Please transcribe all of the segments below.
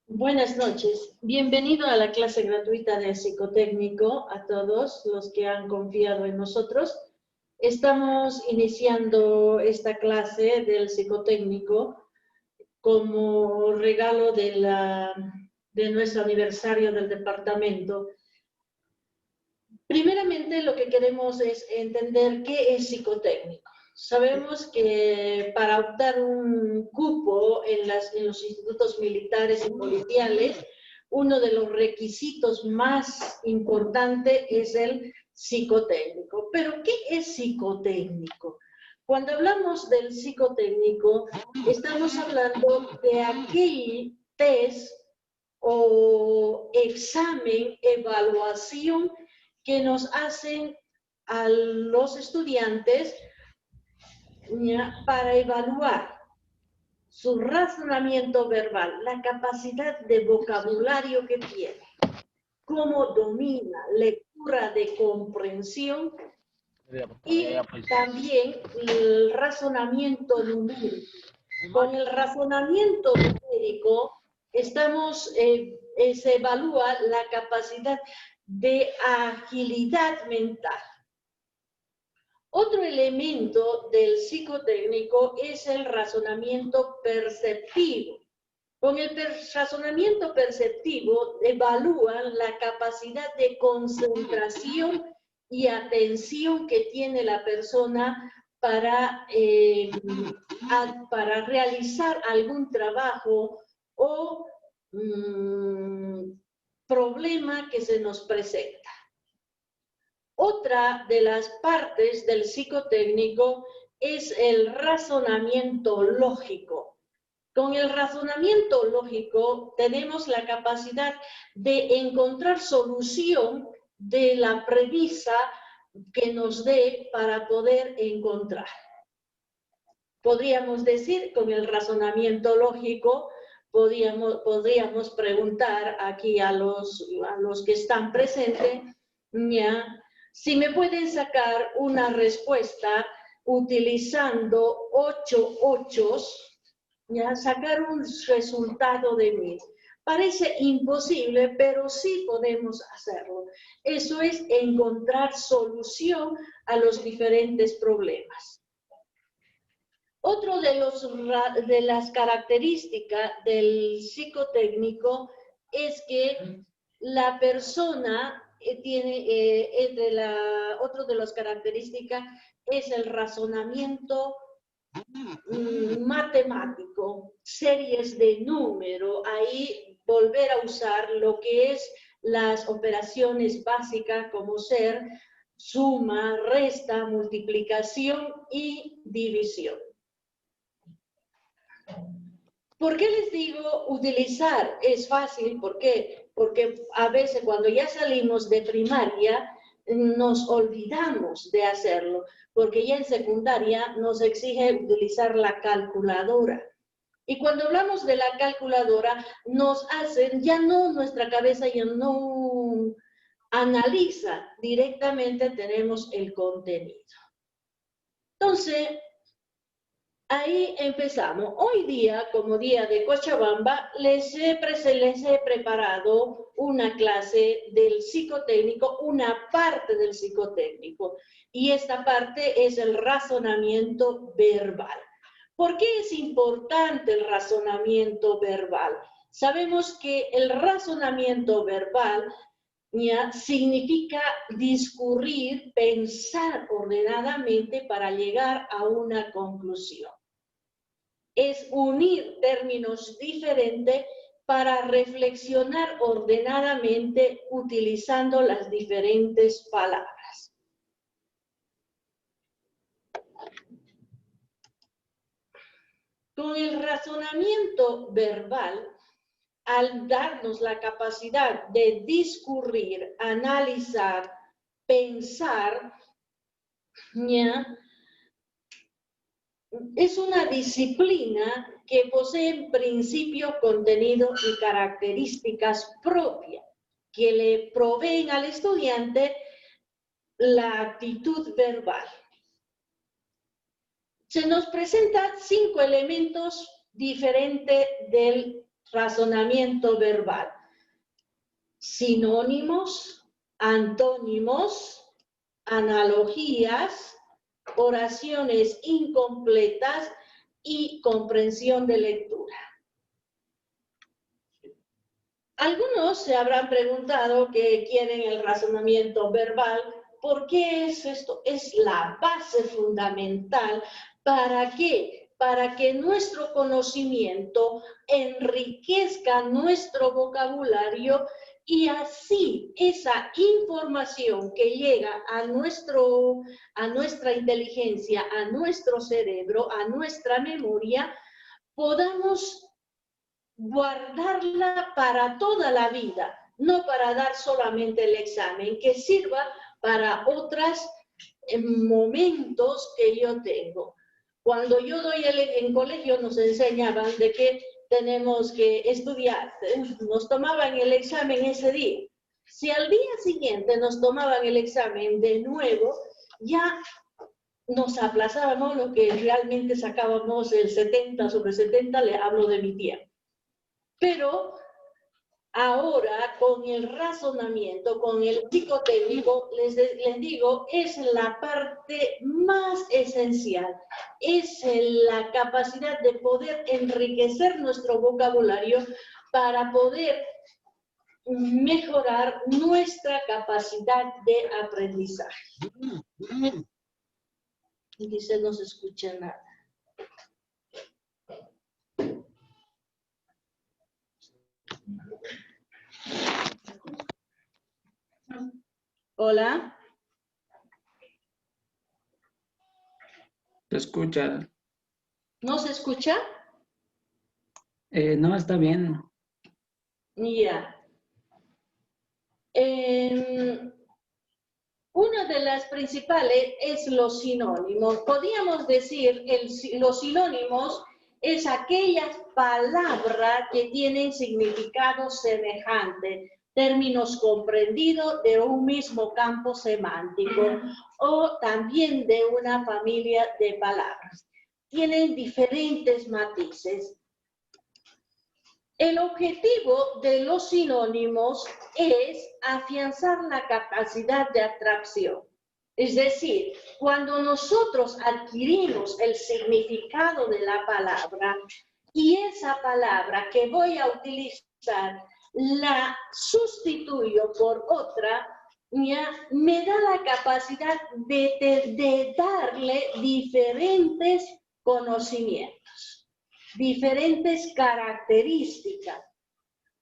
Buenas noches. Bienvenido a la clase gratuita de psicotécnico a todos los que han confiado en nosotros. Estamos iniciando esta clase del psicotécnico como regalo de nuestro aniversario del departamento. Primeramente, lo que queremos es entender qué es psicotécnico. Sabemos que para optar un cupo en los institutos militares y policiales, uno de los requisitos más importantes es el psicotécnico. ¿Pero qué es psicotécnico? Cuando hablamos del psicotécnico, estamos hablando de aquel test o examen, evaluación que nos hacen a los estudiantes para evaluar su razonamiento verbal, la capacidad de vocabulario que tiene, cómo domina lectura de comprensión y también el razonamiento numérico. Con el razonamiento numérico se evalúa la capacidad de agilidad mental. Otro elemento del psicotécnico es el razonamiento perceptivo. Con el razonamiento perceptivo evalúan la capacidad de concentración y atención que tiene la persona para realizar algún trabajo o problema que se nos presenta. Otra de las partes del psicotécnico es el razonamiento lógico. Con el razonamiento lógico tenemos la capacidad de encontrar solución de la premisa que nos dé para poder encontrar. Podríamos decir, con el razonamiento lógico, podríamos preguntar aquí a los que están presentes, si me pueden sacar una respuesta utilizando 8 ochos, sacar un resultado de mí. Parece imposible, pero sí podemos hacerlo. Eso es encontrar solución a los diferentes problemas. Otro de las características del psicotécnico es que la persona otro de las características es el razonamiento matemático, series de número, ahí volver a usar lo que es las operaciones básicas como ser suma, resta, multiplicación y división. ¿Por qué les digo utilizar? Es fácil, ¿por qué? Porque a veces cuando ya salimos de primaria nos olvidamos de hacerlo, porque ya en secundaria nos exige utilizar la calculadora. Y cuando hablamos de la calculadora, nos hacen, ya no, nuestra cabeza ya no analiza, directamente tenemos el contenido. Entonces, ahí empezamos. Hoy día, como día de Cochabamba, les he preparado una clase del psicotécnico, una parte del psicotécnico. Y esta parte es el razonamiento verbal. ¿Por qué es importante el razonamiento verbal? Sabemos que el razonamiento verbal significa discurrir, pensar ordenadamente para llegar a una conclusión. Es unir términos diferentes para reflexionar ordenadamente utilizando las diferentes palabras. Con el razonamiento verbal, al darnos la capacidad de discurrir, analizar, pensar, es una disciplina que posee principios, contenido y características propias que le proveen al estudiante la actitud verbal. Se nos presentan 5 elementos diferentes del razonamiento verbal. Sinónimos, antónimos, analogías, oraciones incompletas y comprensión de lectura. Algunos se habrán preguntado que quieren el razonamiento verbal. ¿Por qué es esto? Es la base fundamental. ¿Para qué? Para que nuestro conocimiento enriquezca nuestro vocabulario y así esa información que llega a nuestra inteligencia, a nuestro cerebro, a nuestra memoria, podamos guardarla para toda la vida, no para dar solamente el examen, que sirva para otros momentos que yo tengo. Cuando yo doy en colegio nos enseñaban de que tenemos que estudiar, nos tomaban el examen ese día. Si al día siguiente nos tomaban el examen de nuevo, ya nos aplazábamos lo que realmente sacábamos el 70 sobre 70, le hablo de mi tiempo. Pero ahora con el razonamiento, con el psicotécnico, les digo, es la parte más esencial. Es la capacidad de poder enriquecer nuestro vocabulario para poder mejorar nuestra capacidad de aprendizaje. Dice, no se escucha nada. Hola. ¿Se escucha? ¿No se escucha? No, está bien. Ya. Una de las principales es los sinónimos. Podríamos decir los sinónimos es aquellas palabras que tienen significado semejante, términos comprendidos de un mismo campo semántico o también de una familia de palabras. Tienen diferentes matices. El objetivo de los sinónimos es afianzar la capacidad de atracción. Es decir, cuando nosotros adquirimos el significado de la palabra y esa palabra que voy a utilizar la sustituyo por otra, ya me da la capacidad de darle diferentes conocimientos, diferentes características.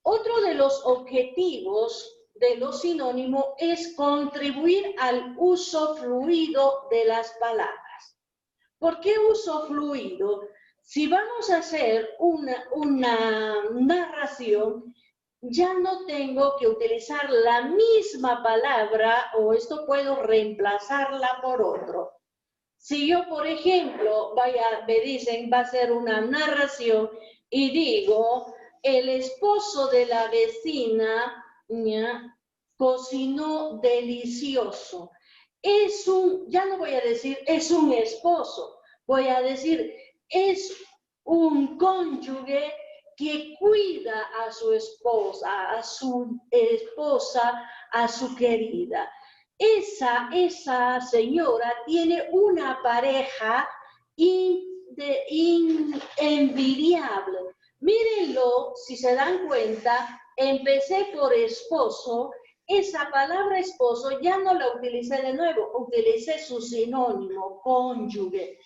Otro de los objetivos de los sinónimos es contribuir al uso fluido de las palabras. ¿Por qué uso fluido? Si vamos a hacer una narración, ya no tengo que utilizar la misma palabra o esto puedo reemplazarla por otro. Si yo, por ejemplo, me dicen, va a ser una narración y digo, el esposo de la vecina cocinó delicioso. Ya no voy a decir, es un esposo, voy a decir, es un cónyuge que cuida a su esposa, a su querida. Esa señora tiene una pareja envidiable. Mírenlo, si se dan cuenta, empecé por esposo, esa palabra esposo ya no la utilicé de nuevo, utilicé su sinónimo, cónyuge.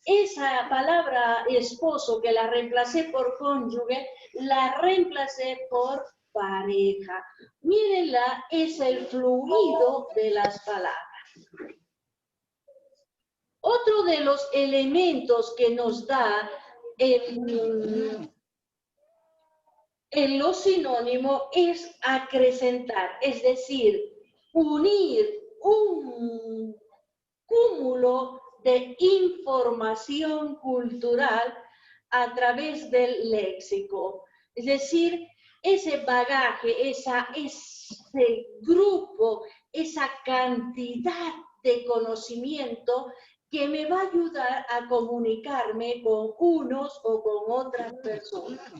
Esa palabra esposo que la reemplacé por cónyuge, la reemplacé por pareja. Mírenla, es el fluido de las palabras. Otro de los elementos que nos da en los sinónimos es acrecentar, es decir, unir un cúmulo de información cultural a través del léxico. Es decir, ese bagaje, ese grupo, esa cantidad de conocimiento que me va a ayudar a comunicarme con unos o con otras personas.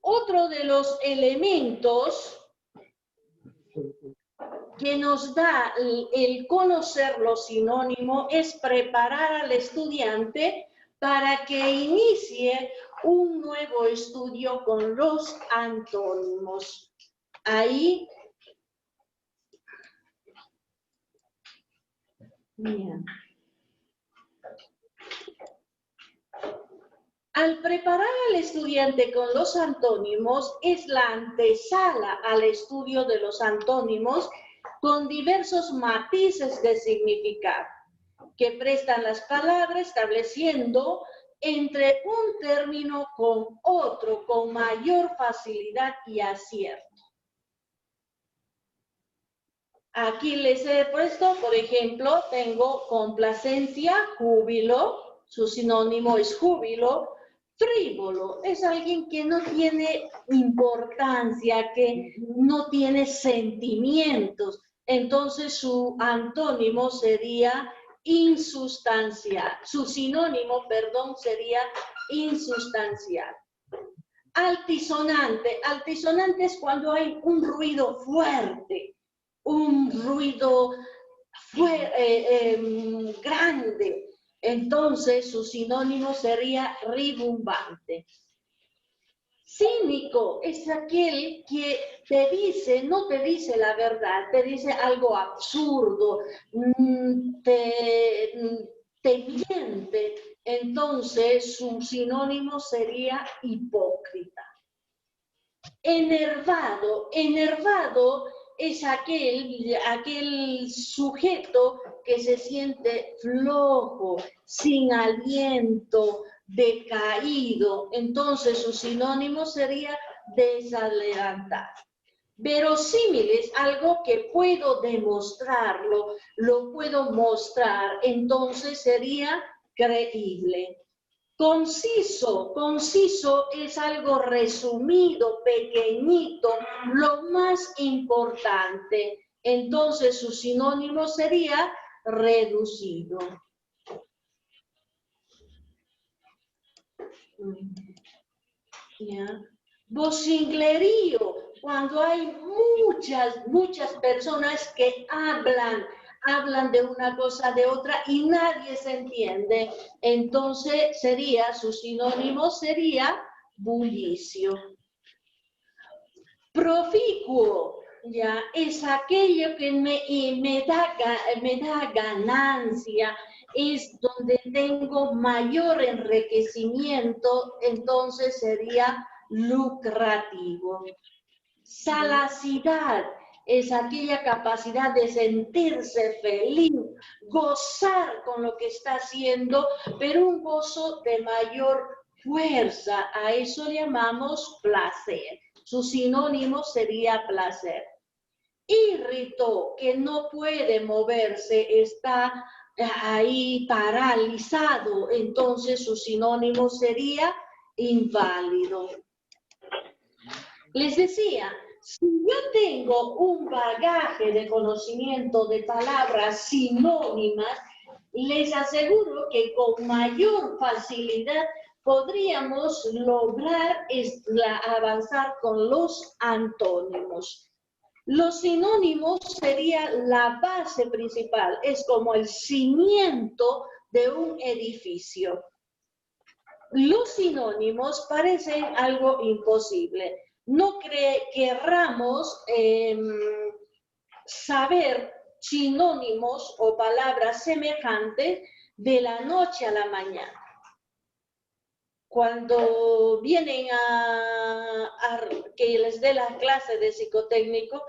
Otro de los elementos que nos da el conocer los sinónimos es preparar al estudiante para que inicie un nuevo estudio con los antónimos. Ahí, bien. Al preparar al estudiante con los antónimos, es la antesala al estudio de los antónimos con diversos matices de significado que prestan las palabras, estableciendo entre un término con otro con mayor facilidad y acierto. Aquí les he puesto, por ejemplo, tengo complacencia, júbilo, su sinónimo es júbilo. Frívolo es alguien que no tiene importancia, que no tiene sentimientos. Entonces su antónimo sería insustancial. Su sinónimo, perdón, sería insustancial. Altisonante. Altisonante es cuando hay un ruido fuerte, un ruido grande. Entonces, su sinónimo sería ribumbante. Cínico es aquel que te dice, no te dice la verdad, te dice algo absurdo, te miente. Entonces, su sinónimo sería hipócrita. Enervado. Enervado es aquel sujeto que se siente flojo, sin aliento, decaído. Entonces su sinónimo sería desalentado. Verosímil es algo que puedo demostrarlo, lo puedo mostrar, entonces sería creíble. Conciso, conciso es algo resumido, pequeñito, lo más importante. Entonces su sinónimo sería reducido. ¿Ya? Vocinglerío, cuando hay muchas personas que hablan de una cosa, de otra, y nadie se entiende. Entonces su sinónimo sería bullicio. Proficuo, ya, es aquello que me da ganancia, es donde tengo mayor enriquecimiento, entonces sería lucrativo. Salacidad es aquella capacidad de sentirse feliz, gozar con lo que está haciendo, pero un gozo de mayor fuerza. A eso llamamos placer. Su sinónimo sería placer. Irrito, que no puede moverse, está ahí paralizado, entonces su sinónimo sería inválido. Les decía, si yo tengo un bagaje de conocimiento de palabras sinónimas, les aseguro que con mayor facilidad podríamos lograr avanzar con los antónimos. Los sinónimos serían la base principal, es como el cimiento de un edificio. Los sinónimos parecen algo imposible. No querramos saber sinónimos o palabras semejantes de la noche a la mañana. Cuando vienen a que les dé la clase de psicotécnico,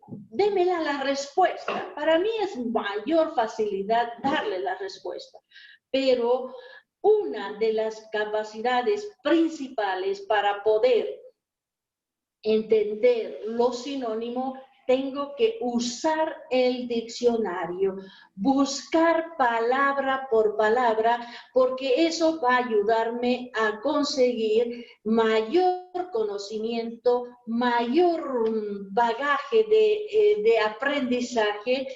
démela la respuesta. Para mí es mayor facilidad darle la respuesta. Pero una de las capacidades principales para poder entender los sinónimos, tengo que usar el diccionario, buscar palabra por palabra, porque eso va a ayudarme a conseguir mayor conocimiento, mayor bagaje de aprendizaje,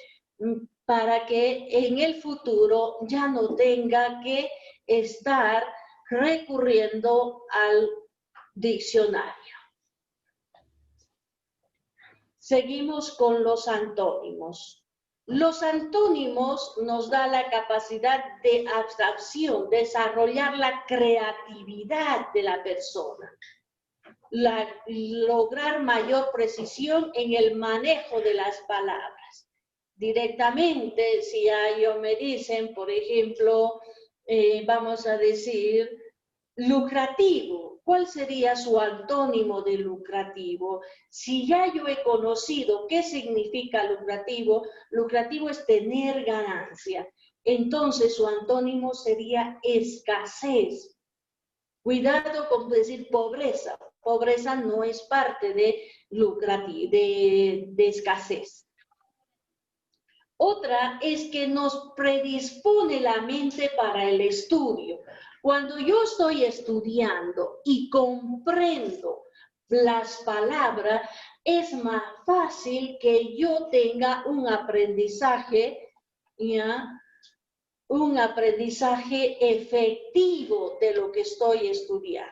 para que en el futuro ya no tenga que estar recurriendo al diccionario. Seguimos con los antónimos. Los antónimos nos dan la capacidad de abstracción, desarrollar la creatividad de la persona, lograr mayor precisión en el manejo de las palabras. Directamente, si a ellos me dicen, por ejemplo, vamos a decir, lucrativo. ¿Cuál sería su antónimo de lucrativo? Si ya yo he conocido qué significa lucrativo, lucrativo es tener ganancia. Entonces su antónimo sería escasez. Cuidado con decir pobreza. Pobreza no es parte de lucrativo, de escasez. Otra es que nos predispone la mente para el estudio. Cuando yo estoy estudiando y comprendo las palabras, es más fácil que yo tenga un aprendizaje, ¿ya? Un aprendizaje efectivo de lo que estoy estudiando.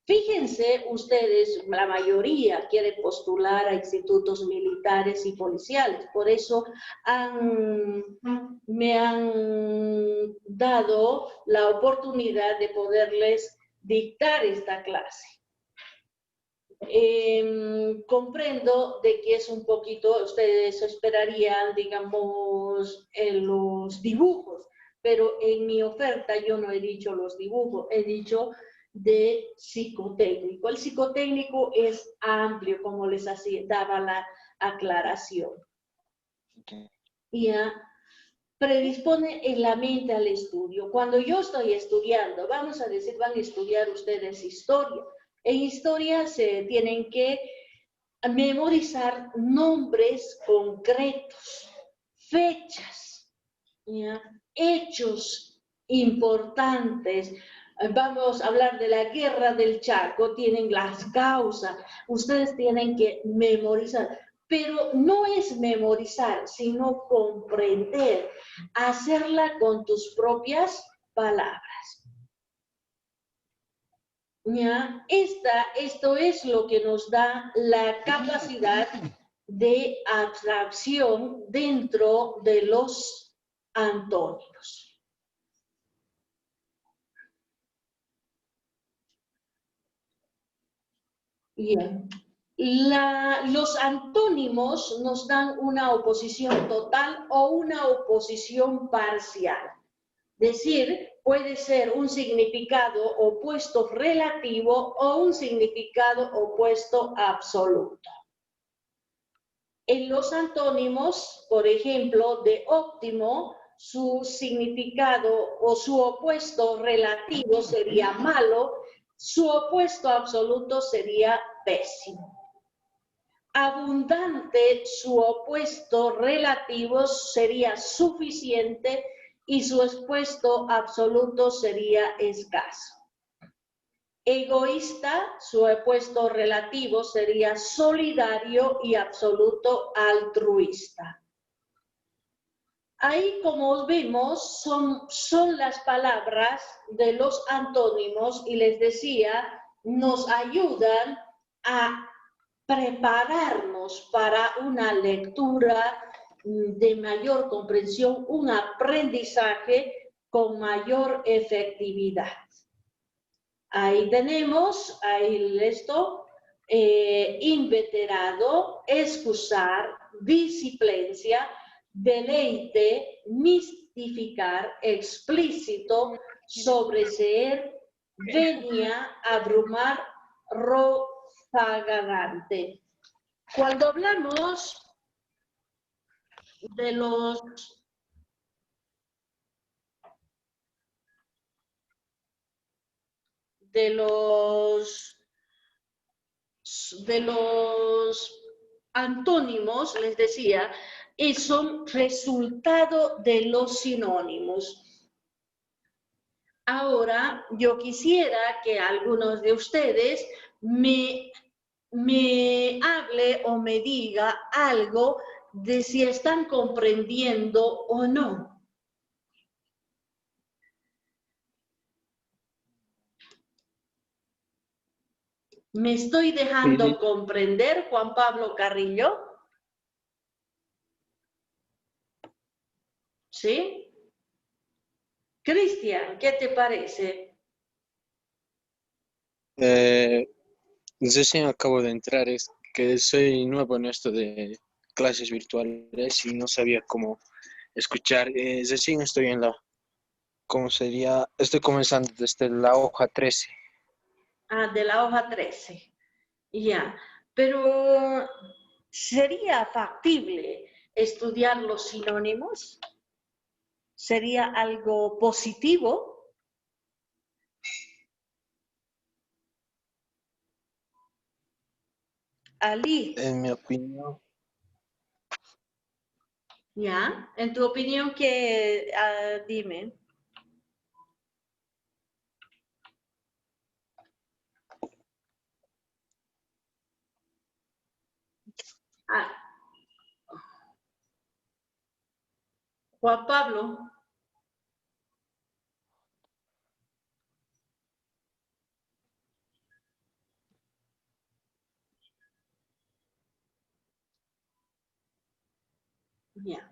Fíjense ustedes, la mayoría quiere postular a institutos militares y policiales, por eso me han dado la oportunidad de poderles dictar esta clase. Comprendo de que es un poquito, ustedes esperarían, digamos, en los dibujos, pero en mi oferta yo no he dicho los dibujos, he dicho de psicotécnico. El psicotécnico es amplio, como les daba la aclaración. Okay. Ya predispone en la mente al estudio. Cuando yo estoy estudiando, vamos a decir, van a estudiar ustedes historia. En historia se tienen que memorizar nombres concretos, fechas, ¿ya? Hechos importantes. Vamos a hablar de la guerra del Chaco, tienen las causas, ustedes tienen que memorizar, pero no es memorizar, sino comprender, hacerla con tus propias palabras. ¿Ya? Esto es lo que nos da la capacidad de abstracción dentro de los antónimos. Bien. Los antónimos nos dan una oposición total o una oposición parcial. Decir, puede ser un significado opuesto relativo o un significado opuesto absoluto. En los antónimos, por ejemplo, de óptimo, su significado o su opuesto relativo sería malo, su opuesto absoluto sería pésimo. Abundante, su opuesto relativo sería suficiente y su opuesto absoluto sería escaso. Egoísta, su opuesto relativo sería solidario y absoluto altruista. Ahí, como vemos, son las palabras de los antónimos y les decía, nos ayudan a prepararnos para una lectura de mayor comprensión, un aprendizaje con mayor efectividad. Ahí tenemos, ahí esto, inveterado, excusar, disciplincia, deleite, mistificar, explícito, sobreseer, venia, abrumar, rozagante. Cuando hablamos de los antónimos, les decía, son resultado de los sinónimos. Ahora, yo quisiera que algunos de ustedes me hable o me diga algo de si están comprendiendo o no. ¿Me estoy dejando comprender, Juan Pablo Carrillo? ¿Sí? Cristian, ¿qué te parece? Recién acabo de entrar, es que soy nuevo en esto de clases virtuales y no sabía cómo escuchar. Recién estoy en la, ¿cómo sería? Estoy comenzando desde la hoja 13. Ah, de la hoja 13. Ya, pero ¿sería factible estudiar los sinónimos? ¿Sería algo positivo? Ali, En mi opinión, ¿ya? En tu opinión, ¿qué? Dime. Ah, Juan Pablo. Ya.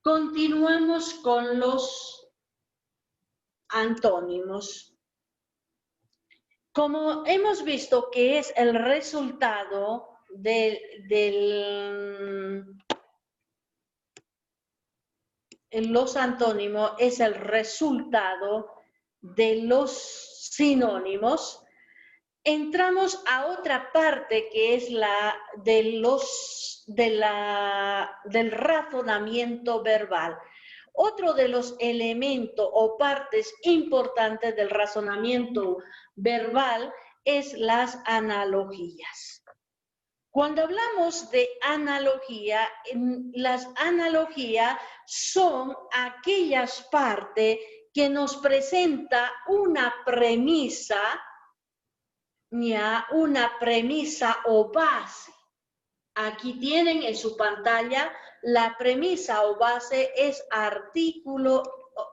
Continuamos con los antónimos. Como hemos visto que es el resultado los antónimos es el resultado de los sinónimos, entramos a otra parte que es la del razonamiento verbal. Otro de los elementos o partes importantes del razonamiento verbal es las analogías. Cuando hablamos de analogía, las analogías son aquellas partes que nos presenta una premisa, una premisa o base. Aquí tienen en su pantalla la premisa o base es artículo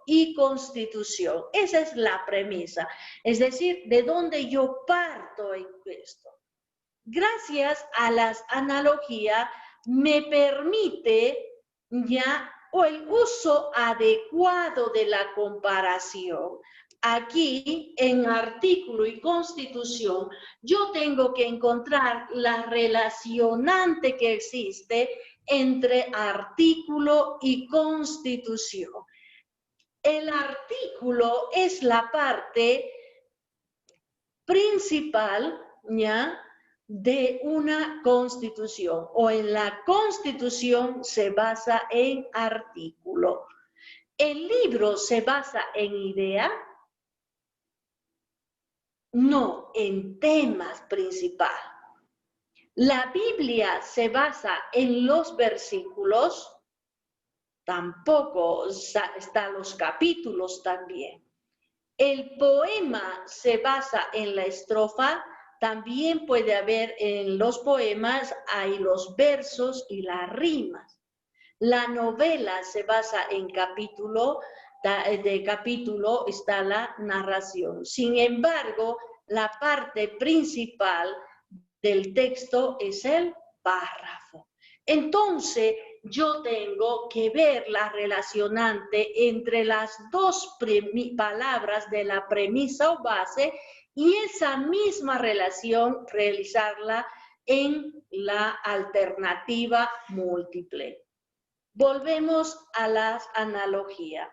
y constitución. Esa es la premisa, es decir, de dónde yo parto en esto. Gracias a las analogías me permite el uso adecuado de la comparación. Aquí en artículo y constitución yo tengo que encontrar la relacionante que existe entre artículo y constitución. El artículo es la parte principal, de una constitución, o en la constitución se basa en artículo. ¿El libro se basa en idea? No, en temas principales. ¿La Biblia se basa en los versículos? Tampoco, están los capítulos también. ¿El poema se basa en la estrofa? También puede haber en los poemas, hay los versos y las rimas. La novela se basa en capítulo, de capítulo está la narración. Sin embargo, la parte principal del texto es el párrafo. Entonces, yo tengo que ver la relacionante entre las dos palabras de la premisa o base y esa misma relación realizarla en la alternativa múltiple. Volvemos a las analogías.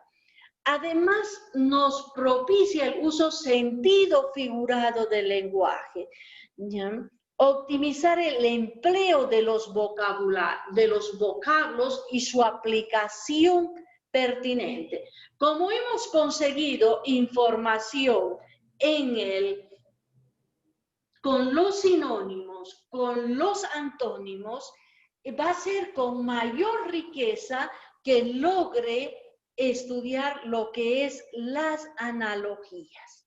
Además, nos propicia el uso sentido figurado del lenguaje. ¿Ya? Optimizar el empleo de los vocablos y su aplicación pertinente. Como hemos conseguido información con los sinónimos, con los antónimos, va a ser con mayor riqueza que logre estudiar lo que es las analogías.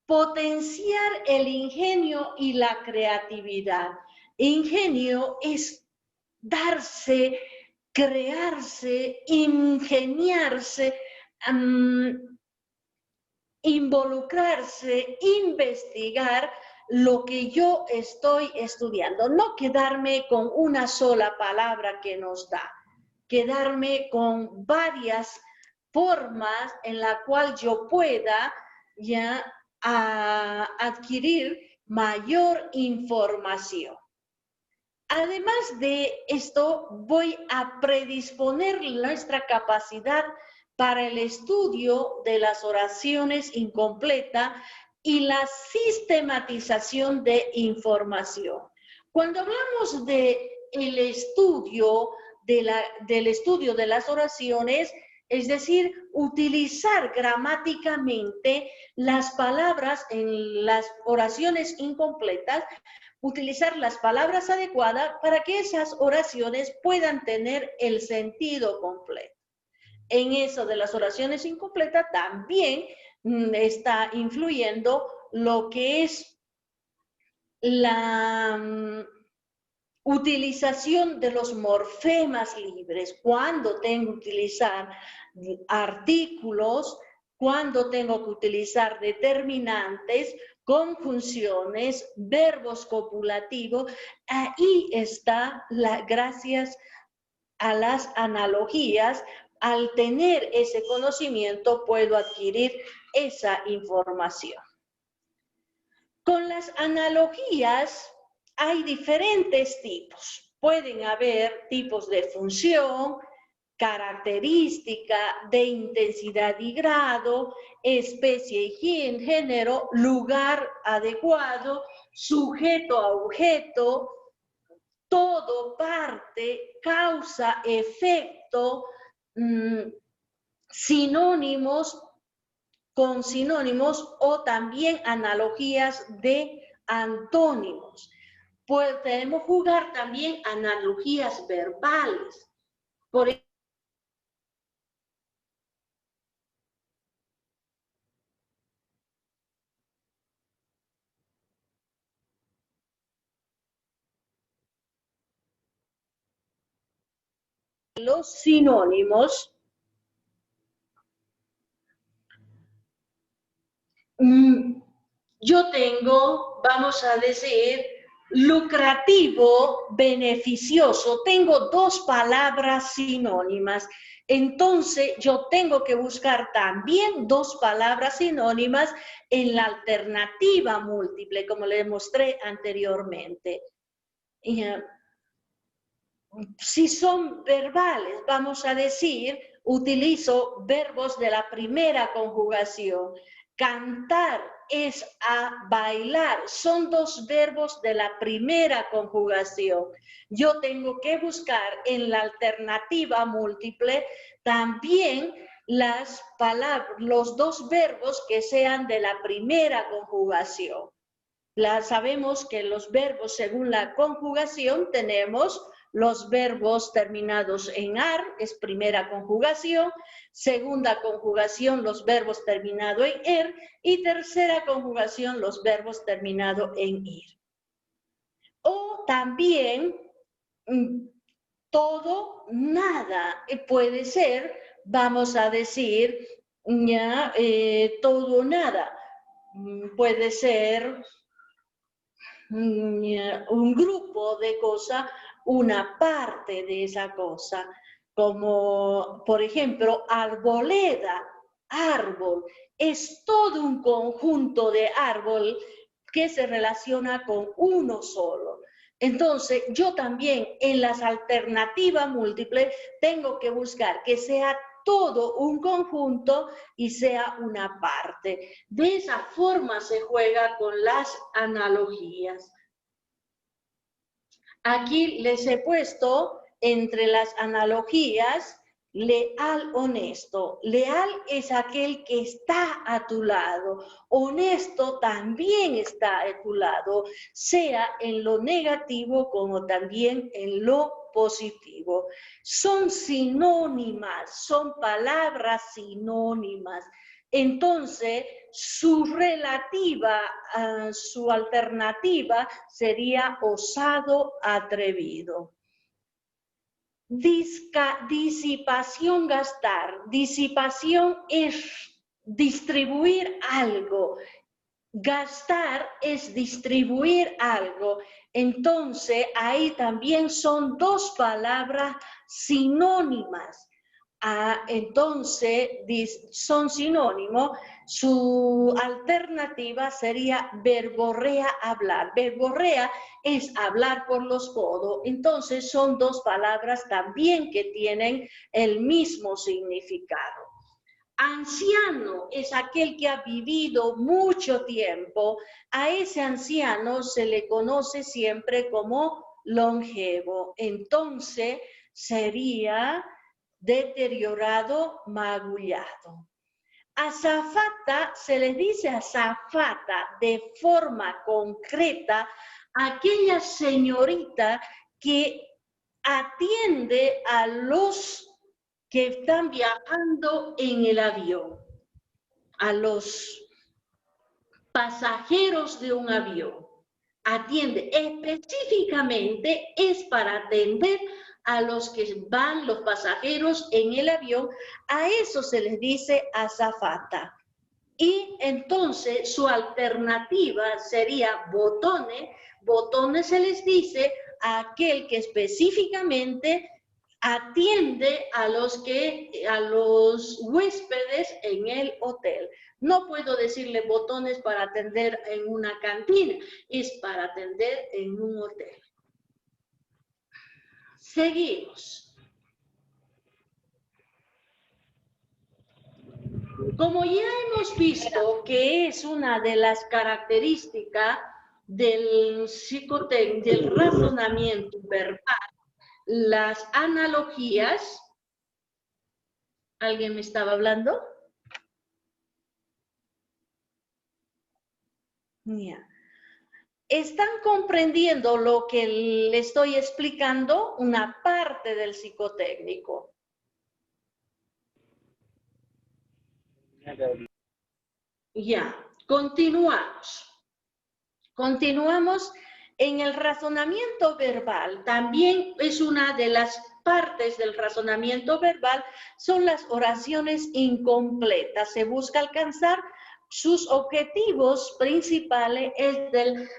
Potenciar el ingenio y la creatividad. Ingenio es darse, crearse, ingeniarse, involucrarse, investigar lo que yo estoy estudiando, no quedarme con una sola palabra que nos da, quedarme con varias formas en la cual yo pueda ya adquirir mayor información. Además de esto, voy a predisponer nuestra capacidad para el estudio de las oraciones incompletas y la sistematización de información. Cuando hablamos del estudio de las oraciones, es decir, utilizar gramáticamente las palabras en las oraciones incompletas, utilizar las palabras adecuadas para que esas oraciones puedan tener el sentido completo. En eso de las oraciones incompletas también está influyendo lo que es la utilización de los morfemas libres, cuando tengo que utilizar artículos, cuando tengo que utilizar determinantes, conjunciones, verbos copulativos. Ahí está, gracias a las analogías, al tener ese conocimiento puedo adquirir esa información. Con las analogías hay diferentes tipos. Pueden haber tipos de función, característica, de intensidad y grado, especie y género, lugar adecuado, sujeto a objeto, todo, parte, causa, efecto, sinónimos, con sinónimos o también analogías de antónimos. Podemos jugar también analogías verbales. Por los sinónimos, yo tengo, vamos a decir, lucrativo, beneficioso. Tengo dos palabras sinónimas. Entonces, yo tengo que buscar también dos palabras sinónimas en la alternativa múltiple, como le mostré anteriormente. Si son verbales, vamos a decir, utilizo verbos de la primera conjugación. Cantar es a bailar. Son dos verbos de la primera conjugación. Yo tengo que buscar en la alternativa múltiple también las palabras, los dos verbos que sean de la primera conjugación. Sabemos que los verbos según la conjugación tenemos los verbos terminados en ar, es primera conjugación, segunda conjugación, los verbos terminados en er, y tercera conjugación, los verbos terminados en ir. O también todo, nada, puede ser, vamos a decir, ya, todo, nada, puede ser un grupo de cosas, una parte de esa cosa, como por ejemplo arboleda, árbol, es todo un conjunto de árbol que se relaciona con uno solo. Entonces, yo también en las alternativas múltiples tengo que buscar que sea todo un conjunto y sea una parte. De esa forma se juega con las analogías. Aquí les he puesto entre las analogías leal, honesto. Leal es aquel que está a tu lado. Honesto también está a tu lado, sea en lo negativo como también en lo positivo. Son sinónimas, son palabras sinónimas. Entonces, su alternativa sería osado, atrevido. Disipación, gastar. Disipación es distribuir algo. gastar es distribuir algo. Entonces, ahí también son dos palabras sinónimas. Entonces, son sinónimos. Su alternativa sería verborrea, hablar. Verborrea es hablar por los codos. Entonces, son dos palabras también que tienen el mismo significado. Anciano es aquel que ha vivido mucho tiempo. A ese anciano se le conoce siempre como longevo. Entonces, sería deteriorado, magullado. Azafata, se le dice azafata de forma concreta a aquella señorita que atiende a los que están viajando en el avión, a los pasajeros de un avión. Atiende, específicamente es para atender a los que van, los pasajeros en el avión. A eso se les dice azafata. Y entonces su alternativa sería botones. Botones se les dice a aquel que específicamente atiende a los huéspedes en el hotel. No puedo decirle botones para atender en una cantina, es para atender en un hotel. Seguimos. Como ya hemos visto que es una de las características del del razonamiento verbal, las analogías. ¿Alguien me estaba hablando? Yeah. ¿Están comprendiendo lo que le estoy explicando? Una parte del psicotécnico. Ya, continuamos. Continuamos en el razonamiento verbal. También es una de las partes del razonamiento verbal, son las oraciones incompletas. Se busca alcanzar sus objetivos principales, es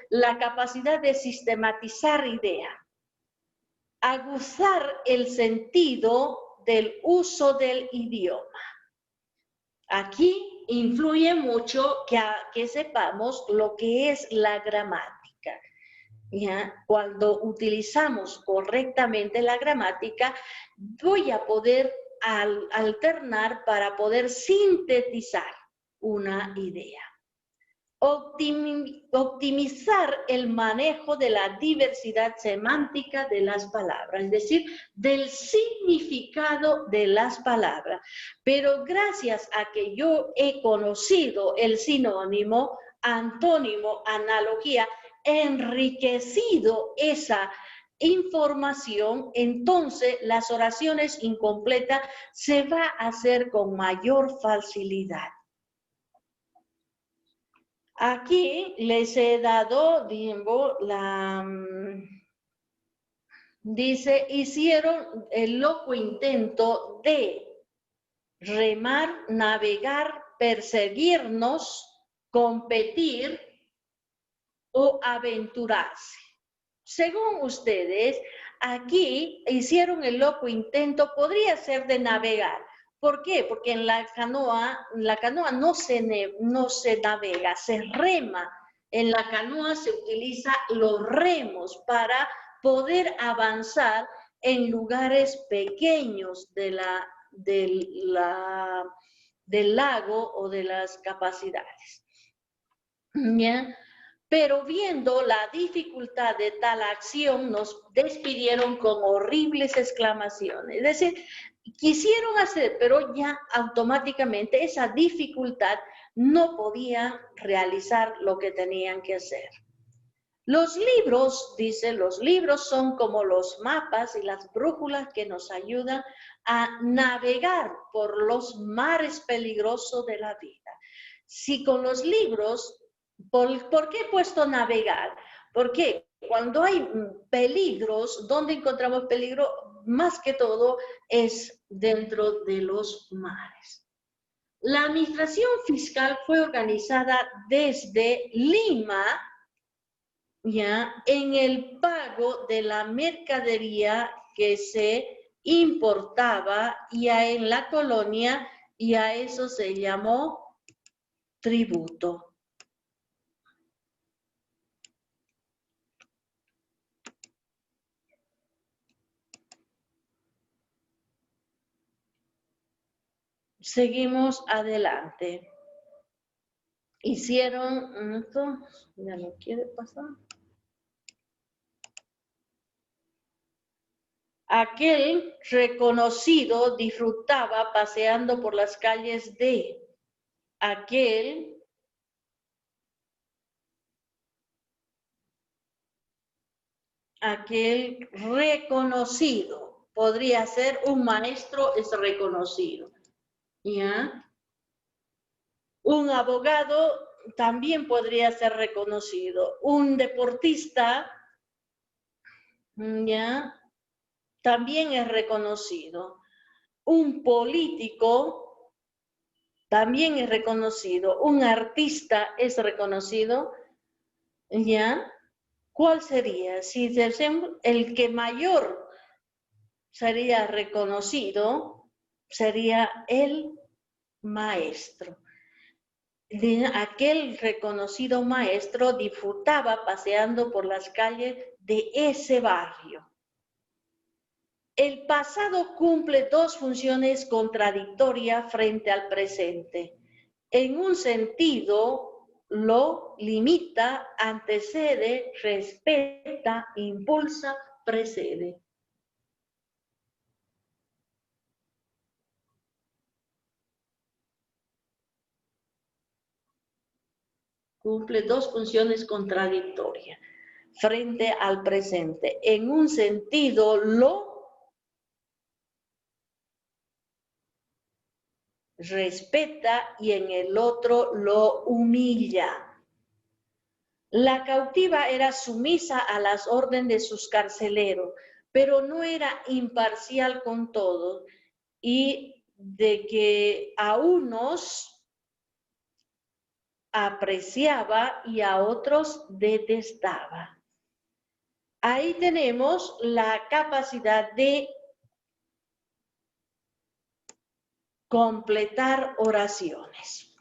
la capacidad de sistematizar ideas, aguzar el sentido del uso del idioma. Aquí influye mucho que sepamos lo que es la gramática. ¿Ya? Cuando utilizamos correctamente la gramática, voy a poder alternar para poder sintetizar una idea. Optimizar el manejo de la diversidad semántica de las palabras, es decir, del significado de las palabras. Pero gracias a que yo he conocido el sinónimo, antónimo, analogía, enriquecido esa información, entonces las oraciones incompletas se va a hacer con mayor facilidad. Aquí les he dado, dice, hicieron el loco intento de remar, navegar, perseguirnos, competir o aventurarse. Según ustedes, aquí hicieron el loco intento, podría ser de navegar. ¿Por qué? Porque en la canoa no se navega, se rema. En la canoa se utiliza los remos para poder avanzar en lugares pequeños del lago o de las capacidades. ¿Ya? Pero viendo la dificultad de tal acción, nos despidieron con horribles exclamaciones. Es decir, quisieron hacer, pero ya automáticamente esa dificultad no podía realizar lo que tenían que hacer. Los libros, dice, los libros son como los mapas y las brújulas que nos ayudan a navegar por los mares peligrosos de la vida. Si con los libros, ¿por qué he puesto navegar? Porque cuando hay peligros, ¿dónde encontramos peligro? Más que todo es dentro de los mares. La administración fiscal fue organizada desde Lima, ya, en el pago de la mercadería que se importaba ya en la colonia, y a eso se llamó tributo. Seguimos adelante. Hicieron esto, ya no quiere pasar. Aquel reconocido disfrutaba paseando por las calles de aquel reconocido. Podría ser un maestro, es reconocido. ¿Ya? Un abogado también podría ser reconocido. Un deportista, ¿ya? También es reconocido. Un político también es reconocido. Un artista es reconocido. ¿Ya? ¿Cuál sería? Si el que mayor sería reconocido, sería el maestro. Aquel reconocido maestro disfrutaba paseando por las calles de ese barrio. El pasado cumple dos funciones contradictorias frente al presente. En un sentido, lo limita, antecede, respeta, impulsa, precede. Cumple dos funciones contradictorias frente al presente. En un sentido, lo respeta y en el otro lo humilla. La cautiva era sumisa a las órdenes de sus carceleros, pero no era imparcial con todos, y de que a unos apreciaba y a otros detestaba. Ahí tenemos la capacidad de completar oraciones.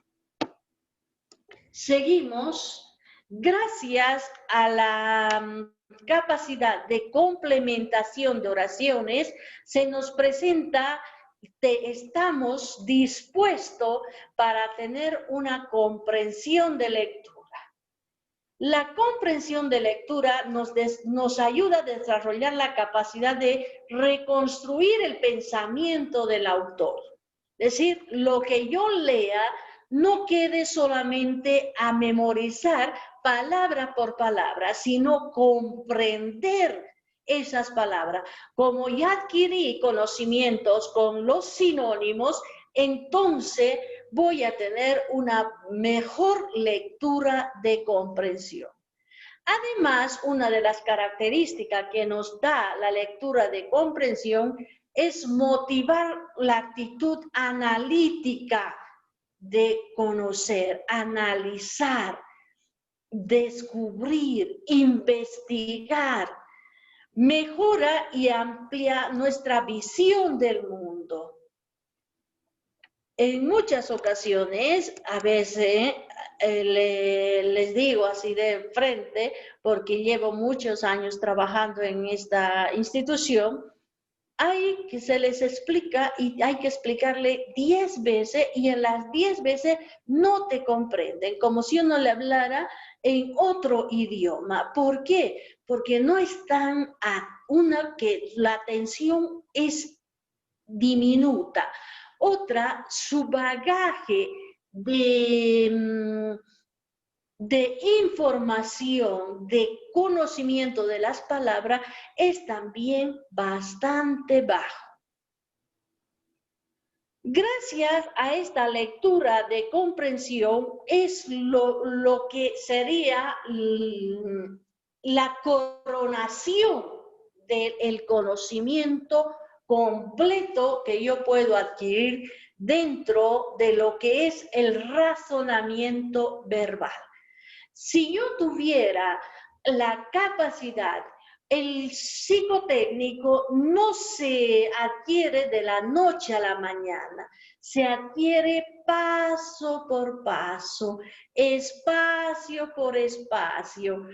Seguimos. Gracias a la capacidad de complementación de oraciones, se nos presenta, estamos dispuestos para tener una comprensión de lectura. La comprensión de lectura nos ayuda a desarrollar la capacidad de reconstruir el pensamiento del autor. Es decir, lo que yo lea no quede solamente a memorizar palabra por palabra, sino comprender esas palabras. Como ya adquirí conocimientos con los sinónimos, entonces voy a tener una mejor lectura de comprensión. Además, una de las características que nos da la lectura de comprensión es motivar la actitud analítica de conocer, analizar, descubrir, investigar. Mejora y amplía nuestra visión del mundo. En muchas ocasiones, a veces, les digo así de frente, porque llevo muchos años trabajando en esta institución, hay que se les explica y hay que explicarle 10 veces y en las 10 veces no te comprenden, como si uno le hablara en otro idioma. ¿Por qué? Porque no están que la atención es diminuta. Otra, su bagaje de información, de conocimiento de las palabras es también bastante bajo. Gracias a esta lectura de comprensión es lo que sería la coronación del conocimiento completo que yo puedo adquirir dentro de lo que es el razonamiento verbal. Si yo tuviera la capacidad, el psicotécnico no se adquiere de la noche a la mañana, se adquiere paso por paso, espacio por espacio,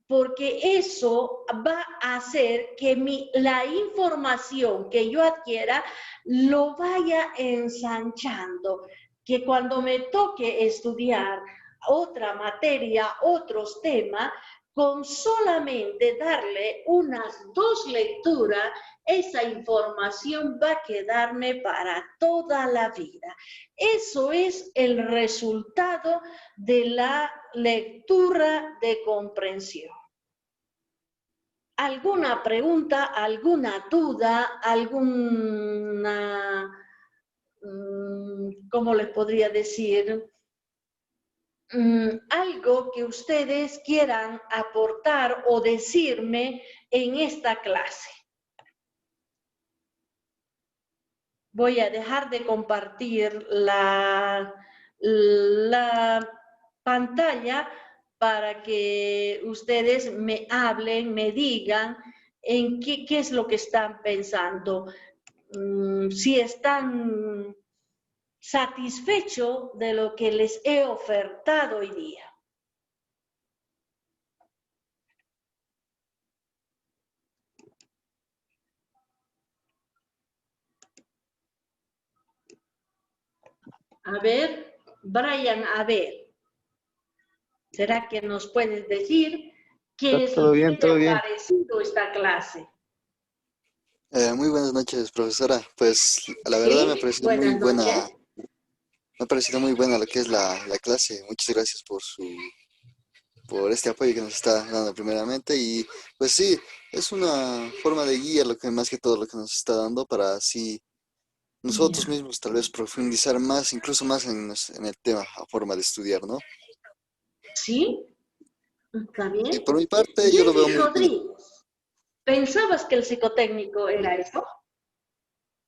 porque eso va a hacer que la información que yo adquiera lo vaya ensanchando, que cuando me toque estudiar otra materia, otros temas, con solamente darle unas 2 lecturas, esa información va a quedarme para toda la vida. Eso es el resultado de la lectura de comprensión. ¿Alguna pregunta, alguna duda, alguna, cómo les podría decir? Algo que ustedes quieran aportar o decirme en esta clase. Voy a dejar de compartir la pantalla para que ustedes me hablen, me digan en qué es lo que están pensando. Si están satisfecho de lo que les he ofertado hoy día. A ver, Brian, a ver, ¿será que nos puedes decir qué es lo que te ha parecido esta clase? Muy buenas noches, profesora. Pues la verdad me ha parecido muy buena. Me ha parecido muy buena lo que es la clase. Muchas gracias por este apoyo que nos está dando primeramente. Y pues sí, es una forma de guía lo que más que todo lo que nos está dando para así nosotros mismos tal vez profundizar más, incluso más en el tema, a forma de estudiar, ¿no? Sí, está bien. Y por mi parte yo lo veo muy bien. ¿Pensabas que el psicotécnico era eso?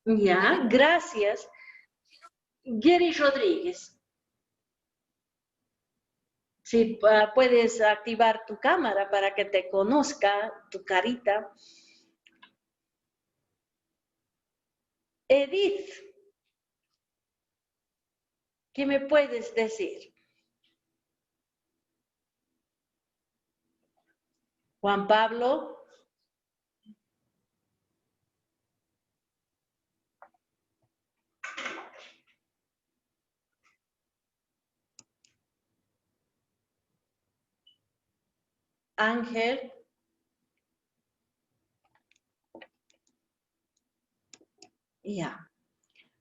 Ya, gracias. Gary Rodríguez. Si puedes activar tu cámara para que te conozca tu carita. Edith, ¿qué me puedes decir? Juan Pablo. Ángel. Ya.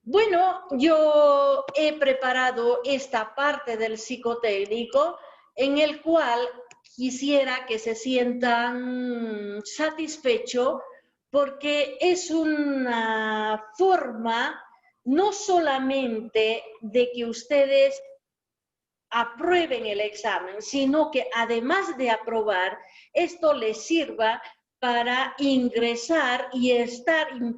Bueno, yo he preparado esta parte del psicotécnico en el cual quisiera que se sientan satisfechos porque es una forma no solamente de que ustedes aprueben el examen, sino que además de aprobar, esto les sirva para ingresar y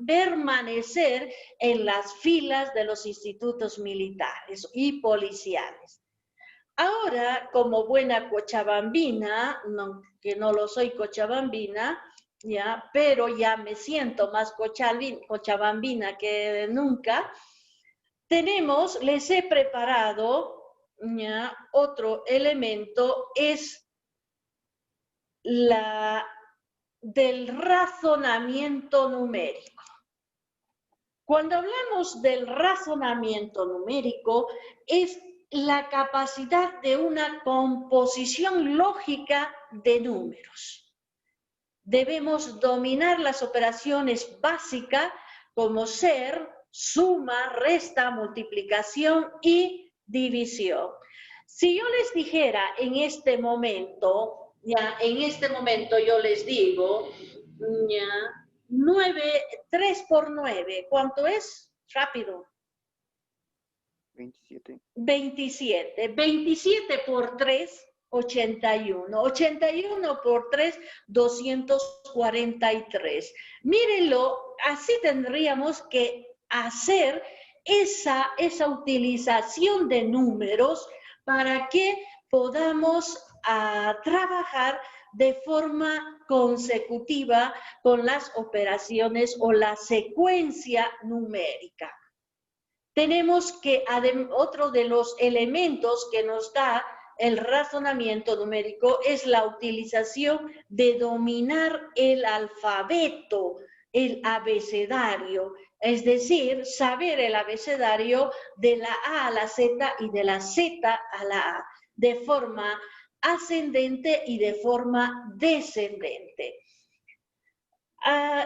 permanecer en las filas de los institutos militares y policiales. Ahora, como buena cochabambina, que no lo soy cochabambina, ya, pero ya me siento más cochabambina que nunca, les he preparado otro elemento, es del razonamiento numérico. Cuando hablamos del razonamiento numérico, es la capacidad de una composición lógica de números. Debemos dominar las operaciones básicas como ser, suma, resta, multiplicación y división. Si yo les dijera en este momento, yo les digo, 3 por 9, ¿cuánto es? Rápido. 27. 27. 27 por 3, 81. 81 por 3, 243. Mírenlo, así tendríamos que hacer esa utilización de números para que podamos trabajar de forma consecutiva con las operaciones o la secuencia numérica. Tenemos que, otro de los elementos que nos da el razonamiento numérico es la utilización de dominar el alfabeto, el abecedario, es decir, saber el abecedario de la A a la Z y de la Z a la A, de forma ascendente y de forma descendente.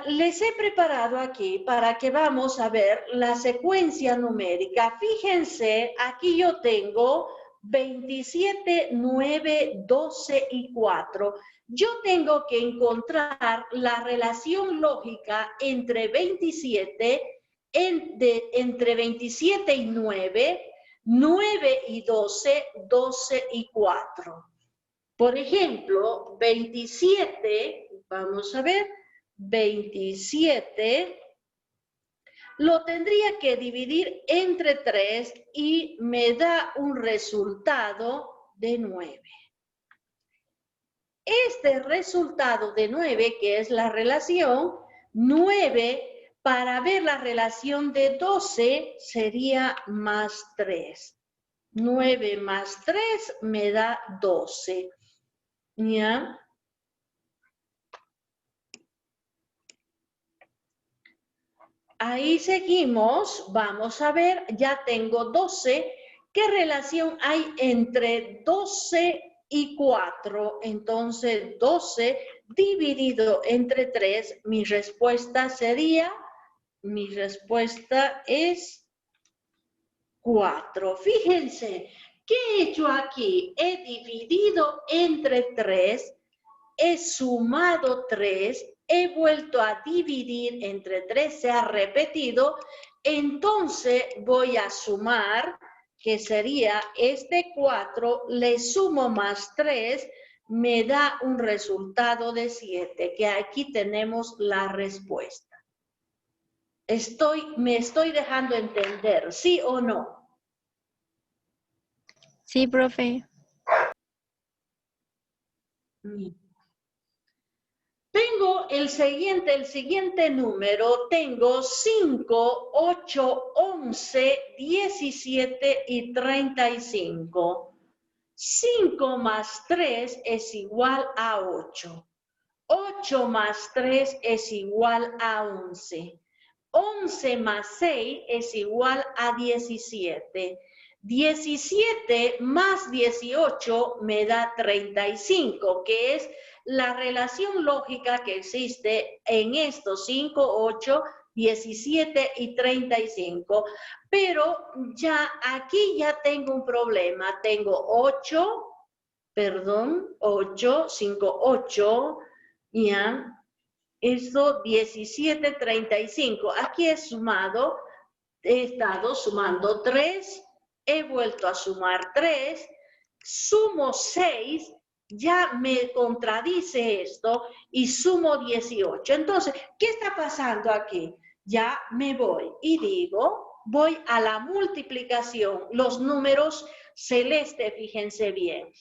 Les he preparado aquí para que vamos a ver la secuencia numérica. Fíjense, aquí yo tengo 27, 9, 12 y 4. Yo tengo que encontrar la relación lógica entre 27, entre 27 y 9, 9 y 12, 12 y 4. Por ejemplo, 27, vamos a ver, 27 lo tendría que dividir entre 3 y me da un resultado de 9. Este resultado de 9, que es la relación, 9, para ver la relación de 12, sería más 3. 9 más 3 me da 12. ¿Ya? Ahí seguimos, vamos a ver, ya tengo 12. ¿Qué relación hay entre 12 y 4? Entonces, 12 dividido entre 3, mi respuesta es 4. Fíjense, ¿qué he hecho aquí? He dividido entre 3, he sumado 3, he vuelto a dividir entre 3, se ha repetido, entonces voy a sumar, que sería este 4, le sumo más 3, me da un resultado de 7, que aquí tenemos la respuesta. Me estoy dejando entender, ¿sí o no? Sí, profe. Tengo el siguiente número, tengo 5, 8, 11, 17 y 35. 5 más 3 es igual a 8. 8 más 3 es igual a 11. 11 más 6 es igual a 17. 17 más 18 me da 35, que es la relación lógica que existe en estos 5, 8, 17 y 35. Pero ya aquí ya tengo un problema. Tengo 8, 5, 8, ya. Eso 17, 35. Aquí he estado sumando 3, he vuelto a sumar 3, sumo 6, ya me contradice esto y sumo 18. Entonces, ¿qué está pasando aquí? Ya me voy y digo, voy a la multiplicación. Los números celeste, fíjense bien.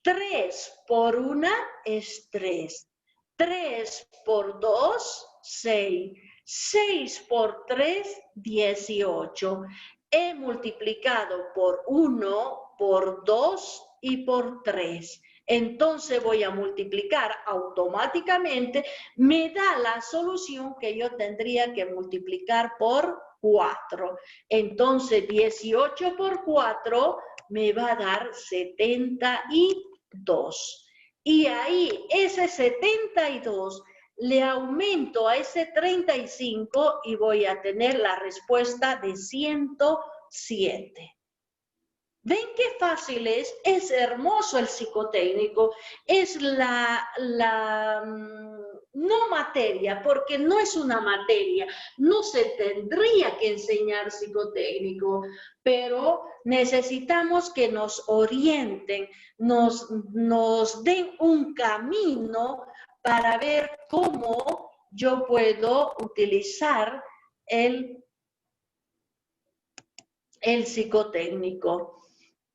3 por 1 es 3. 3 por 2, 6. 6 por 3, 18. He multiplicado por 1, por 2 y por 3. Entonces voy a multiplicar automáticamente. Me da la solución que yo tendría que multiplicar por 4. Entonces 18 por 4 me va a dar 72. Y ahí ese 72 le aumento a ese 35 y voy a tener la respuesta de 107. ¿Ven qué fácil es? Es hermoso el psicotécnico. Es no materia, porque no es una materia. No se tendría que enseñar psicotécnico, pero necesitamos que nos orienten, nos den un camino para ver cómo yo puedo utilizar el el psicotécnico.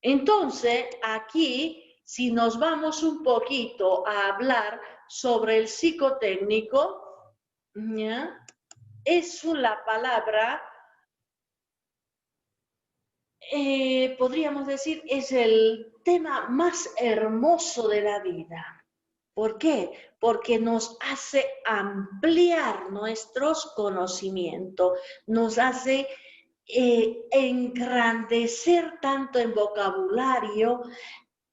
Entonces, aquí, si nos vamos un poquito a hablar sobre el psicotécnico, ¿ya? Es la palabra, podríamos decir, es el tema más hermoso de la vida. ¿Por qué? Porque nos hace ampliar nuestros conocimientos, nos hace engrandecer tanto en vocabulario,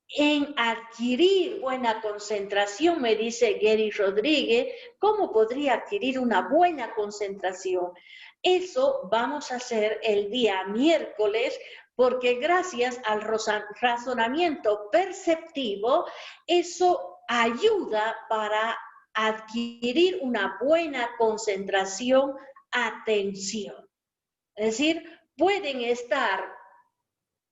en adquirir buena concentración. Me dice Gary Rodríguez, ¿cómo podría adquirir una buena concentración? Eso vamos a hacer el día miércoles, porque gracias al razonamiento perceptivo, eso ayuda para adquirir una buena concentración, atención. Es decir, pueden estar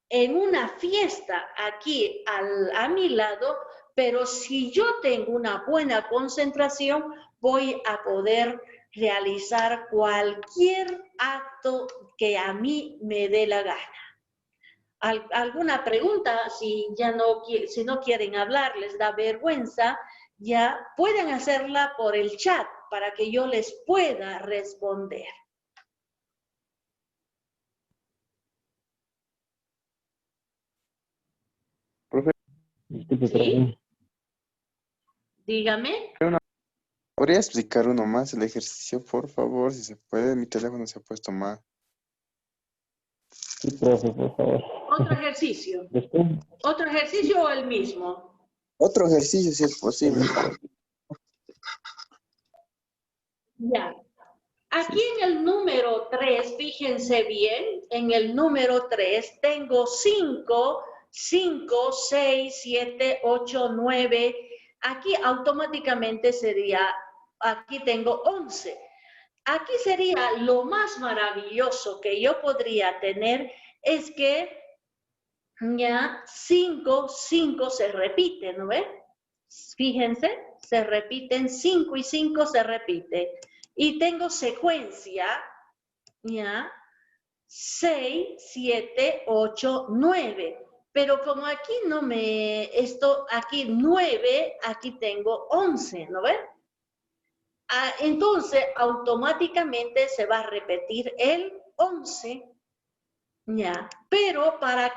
en una fiesta aquí a mi lado, pero si yo tengo una buena concentración, voy a poder realizar cualquier acto que a mí me dé la gana. ¿Alguna pregunta? Si no quieren hablar, les da vergüenza, ya pueden hacerla por el chat para que yo les pueda responder. Profe, ¿Sí? Dígame. ¿podría explicar uno más el ejercicio, por favor? Si se puede, mi teléfono se ha puesto mal. Sí, profe, por favor. Otro ejercicio. Después, ¿Otro ejercicio o el mismo? Otro ejercicio, si es posible. Ya. Aquí en el número 3, fíjense bien, en el número 3 tengo 5, 6, 7, 8, 9. Aquí automáticamente sería, aquí tengo 11. Aquí sería lo más maravilloso que yo podría tener es que ya 5 se repiten, ¿no ve? Fíjense, se repiten 5 y 5 se repiten. Y tengo secuencia, ya, 6, 7, 8, 9. Pero como aquí aquí 9, aquí tengo 11, ¿no ven? Entonces, automáticamente se va a repetir el 11. Ya, pero para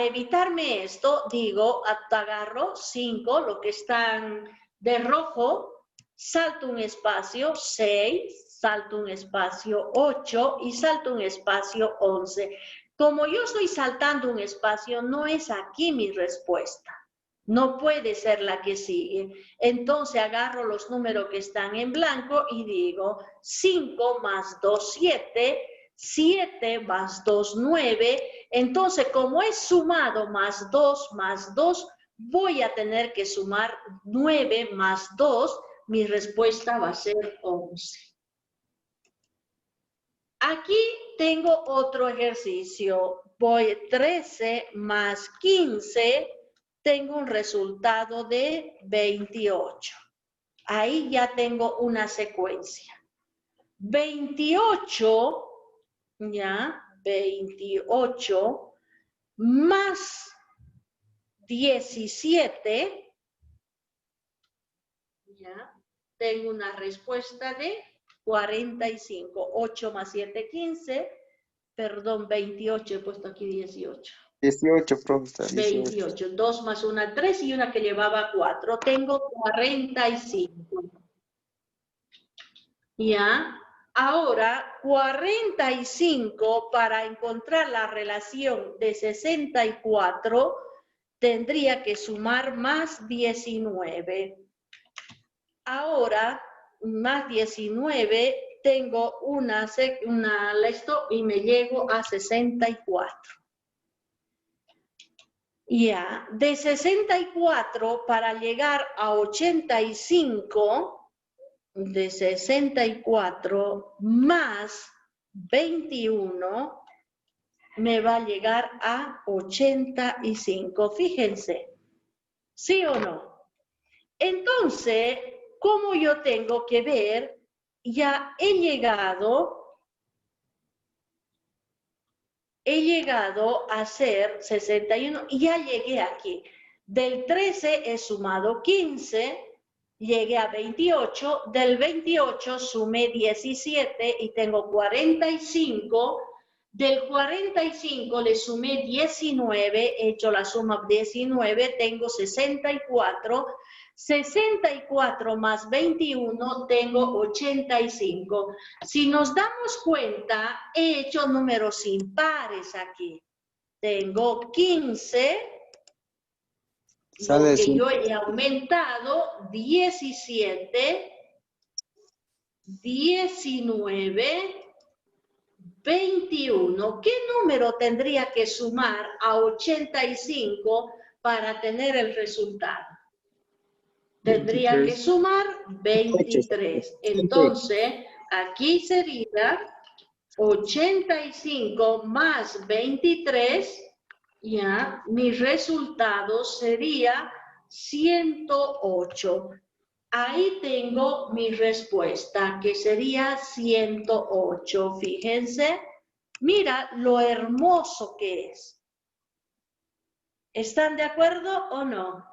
evitarme esto, digo, agarro 5, lo que están de rojo, salto un espacio 6, salto un espacio 8 y salto un espacio 11. Como yo estoy saltando un espacio, no es aquí mi respuesta. No puede ser la que sigue. Entonces agarro los números que están en blanco y digo 5 más 2, 7. 7 más 2, 9. Entonces, como es sumado más 2, voy a tener que sumar 9 más 2. Mi respuesta va a ser 11. Aquí tengo otro ejercicio. Voy 13 más 15. Tengo un resultado de 28. Ahí ya tengo una secuencia. 28... ya, 28 más 17, ya, tengo una respuesta de 45. 8 más 7, 15, perdón, 28, he puesto aquí 18. 18, profe. 28, 2 más 1, 3 y una que llevaba 4. Tengo 45. ¿Ya? Ahora, 45, para encontrar la relación de 64, tendría que sumar más 19. Ahora, más 19, tengo esto y me llego a 64. Ya, de 64 para llegar a 85, de 64 más 21 me va a llegar a 85. Fíjense, ¿sí o no? Entonces, ¿cómo yo tengo que ver? Ya he llegado he llegado a ser 61 y ya llegué aquí. Del 13 he sumado 15, llegué a 28, del 28 sumé 17 y tengo 45. Del 45 le sumé 19, he hecho la suma 19, tengo 64. 64 más 21 tengo 85. Si nos damos cuenta, he hecho números impares aquí. Tengo 15, Sale lo que sí. yo he aumentado, 17, 19, 21. ¿Qué número tendría que sumar a 85 para tener el resultado? Tendría que sumar 23. Entonces, aquí sería 85 más 23, ya, mi resultado sería 108. Ahí tengo mi respuesta, que sería 108. Fíjense, mira lo hermoso que es. ¿Están de acuerdo o no?